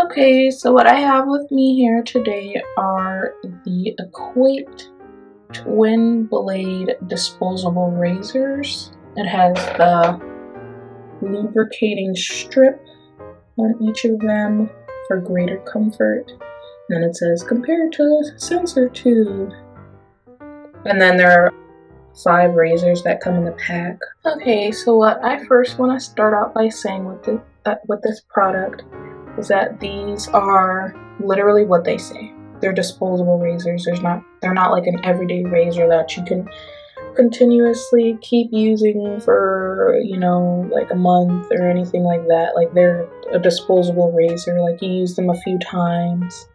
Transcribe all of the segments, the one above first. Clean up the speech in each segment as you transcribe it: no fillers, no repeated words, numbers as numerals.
Okay, so what I have with me here today are the Equate twin blade disposable razors. It has the lubricating strip on each of them for greater comfort. And then it says compared to sensor tube. And then there are 5 razors that come in the pack. Okay, so what I first want to start out by saying with this product is that these are literally what they say. They're disposable razors. They're not like an everyday razor that you can continuously keep using for, like a month or anything like that. Like, they're a disposable razor. Like, you use them a few times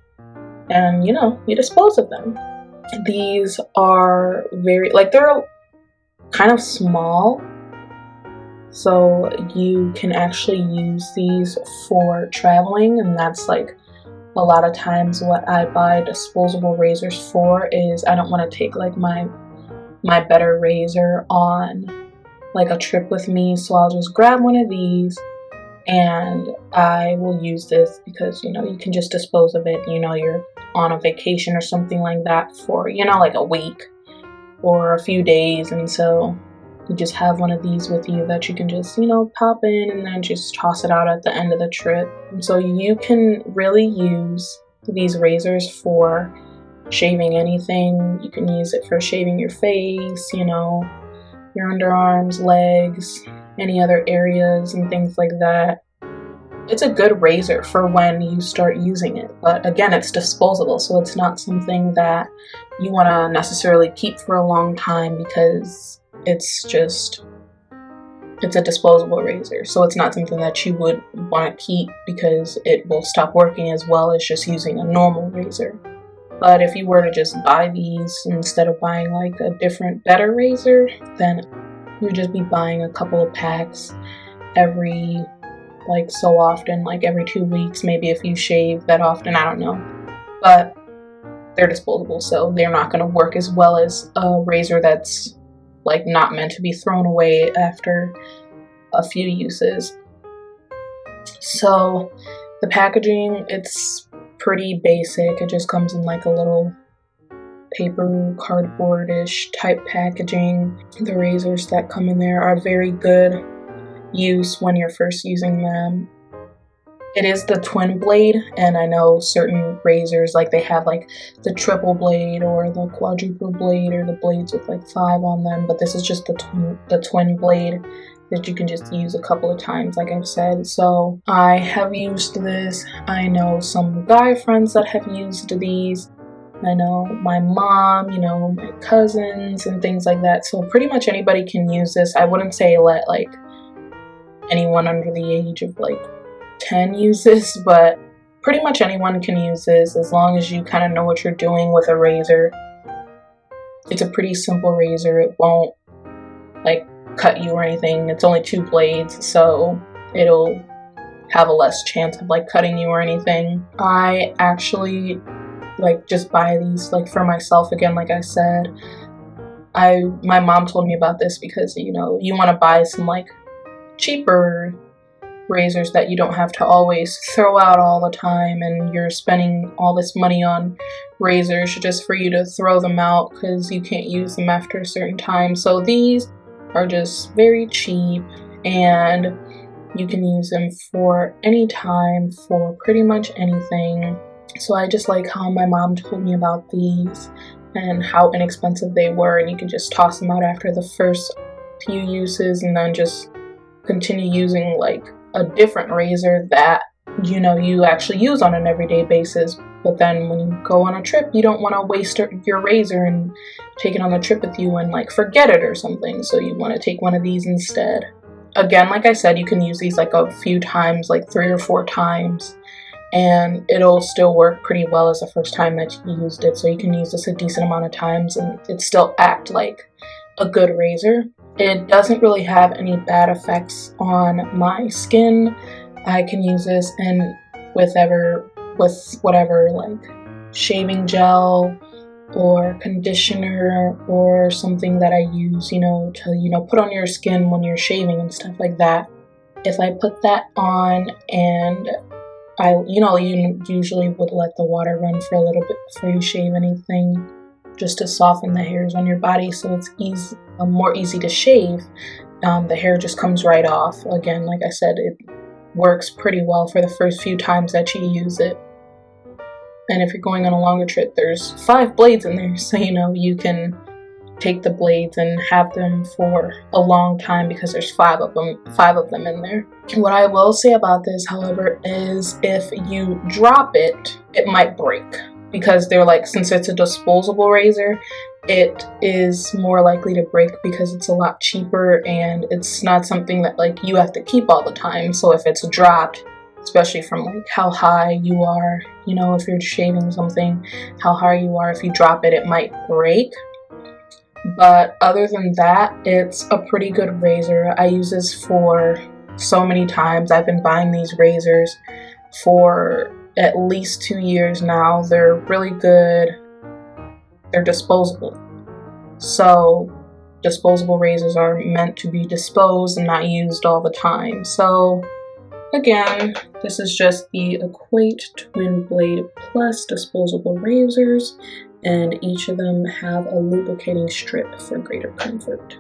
and you dispose of them. These are they're kind of small, so you can actually use these for traveling, and that's like a lot of times what I buy disposable razors for. Is I don't want to take like my better razor on like a trip with me, so I'll just grab one of these and I will use this because you can just dispose of it. You're on a vacation or something like that for like a week or a few days, and so you just have one of these with you that you can just pop in and then just toss it out at the end of the trip. And so you can really use these razors for shaving anything. You can use it for shaving your face, your underarms, legs, any other areas and things like that. It's a good razor for when you start using it, but again, it's disposable, so it's not something that you want to necessarily keep for a long time because it's a disposable razor, so it's not something that you would want to keep because it will stop working as well as just using a normal razor. But if you were to just buy these instead of buying like a different, better razor, then you'd just be buying a couple of packs every so often, like every 2 weeks, maybe if you shave that often, I don't know. But they're disposable, so they're not going to work as well as a razor that's like not meant to be thrown away after a few uses. So the packaging, it's pretty basic. It just comes in like a little paper cardboard-ish type packaging. The razors that come in there are very good use when you're first using them. It is the twin blade, and I know certain razors like they have like the triple blade or the quadruple blade or the blades with like 5 on them, but this is just the twin blade that you can just use a couple of times, like I've said. So I have used this. I know some guy friends that have used these. I know my mom, my cousins and things like that. So pretty much anybody can use this. I wouldn't say let like anyone under the age of like 10 use this, but pretty much anyone can use this as long as you kind of know what you're doing with a razor. It's a pretty simple razor. It won't like cut you or anything. It's only 2 blades, so it'll have a less chance of like cutting you or anything. I actually just buy these like for myself. Again, like I said, my mom told me about this because you want to buy some like cheaper razors that you don't have to always throw out all the time, and you're spending all this money on razors just for you to throw them out because you can't use them after a certain time. So these are just very cheap, and you can use them for any time for pretty much anything. So I just like how my mom told me about these and how inexpensive they were, and you can just toss them out after the first few uses and then just continue using like a different razor that you actually use on an everyday basis. But then when you go on a trip, you don't want to waste your razor and take it on the trip with you and like forget it or something, so you want to take one of these instead. Again, like I said, you can use these like a few times, like 3 or 4 times, and it'll still work pretty well as the first time that you used it. So you can use this a decent amount of times and it still act like a good razor. It doesn't really have any bad effects on my skin. I can use this and with whatever like shaving gel or conditioner or something that I use, to put on your skin when you're shaving and stuff like that. If I put that on and you usually would let the water run for a little bit before you shave anything, just to soften the hairs on your body, so it's more easy to shave. The hair just comes right off. Again, like I said, it works pretty well for the first few times that you use it. And if you're going on a longer trip, there's 5 blades in there, so you can take the blades and have them for a long time because there's 5 of them in there. What I will say about this, however, is if you drop it, it might break, because they're like, since it's a disposable razor, it is more likely to break because it's a lot cheaper and it's not something that like you have to keep all the time. So if it's dropped, especially from like how high you are, if you're shaving something, how high you are, if you drop it, it might break. But other than that, it's a pretty good razor. I use this for so many times. I've been buying these razors for at least 2 years now. They're really good. They're disposable. So disposable razors are meant to be disposed and not used all the time. So again, this is just the Equate Twin Blade Plus disposable razors, and each of them have a lubricating strip for greater comfort.